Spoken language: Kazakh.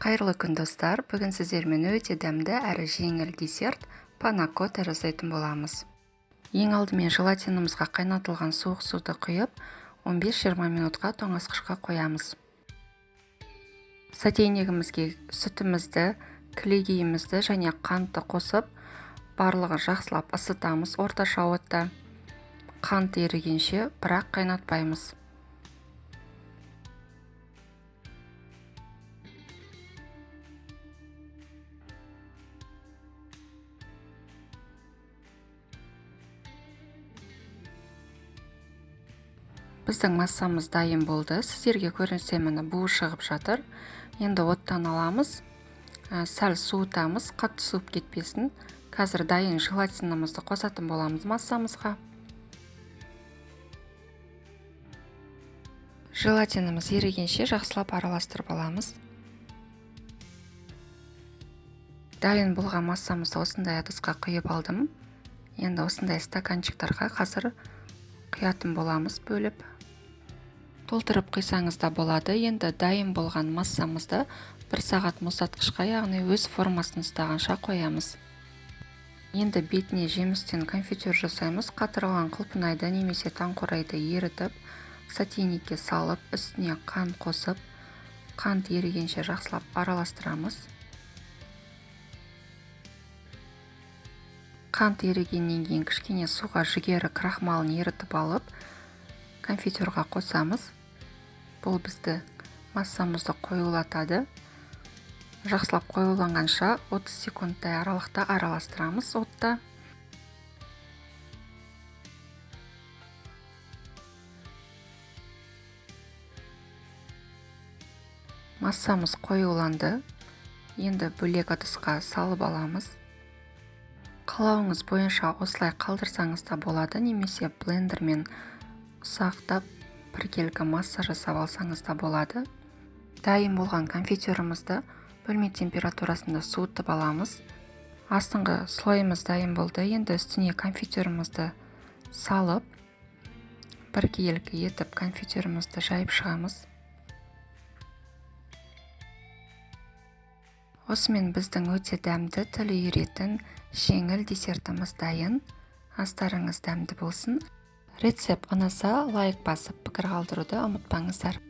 Қайырлы күн достар, бүгін сіздермен өте дәмді әрі жеңіл десерт панакота жасайтын боламыз. Ең алдымен желатинімізге қайнатылған суық суды құйып, 15-20 минутқа тоңазытқышқа қоямыз. Сотейнигімізге сүтімізді, кілегейімізді және қантты қосып, барлығын жақсылап ысытамыз орташа отта. Қант ерігенше, бірақ қайнатпаймыз. Біздің массамыз дайын болды. Сіздерге көрінсе міне буы шығып жатыр. Енді оттан аламыз. Сәл суытамыз, қатты суып кетпесін. Қазір дайын желатинімізді қосатын боламыз массамызға. Желатиніміз ерігенше жақсылап араластырып аламыз. Дайын болған массамызды осындай ыдысқа құйып алдым. Енді осындай стаканчиктарға қазір құятын боламыз бөліп. Толтырып құйсаңыз да болады. Енді дайын болған массамызды 1 сағат мұздатқышқа, яғни өз формасын ұстағанша қоямыз. Енді бетіне жемістен конфитюр жасаймыз. Қатырылған құлпынайды немесе таңқурайды ерітіп, сотейникке салып, үстіне қант қосып, қант ерігенше жақсылап араластырамыз. Қант ерігеннен кейін кішкене суға жүгері крахмалын ерітіп алып, конфитюрға қосамыз. Бұл бізді массамызды қоюлатады. Жақсылап қоюланғанша 30 секундтай аралықта араластырамыз отта. Массамыз қоюланды. Енді бөлек ыдысқа салып аламыз. Қалауыңыз бойынша осылай қалдырсаңыз да болады, немесе блендермен ұсақтап біркелкі масса жасап алсаңыз да болады. Дайын болған конфитюрімізді бөлме температурасында суытып аламыз. Астыңғы слойымыз дайын болды. Енді үстіне конфитюрімізді салып, біркелкі етіп конфитюрімізді жайып шығамыз. Осымен біздің өте дәмді, тілі үйіретін жеңіл десертіміз дайын. Астарыңыз дәмді болсын. Рецепт ұнаса, лайк басып, пікір қалдыруды ұмытпаңыздар.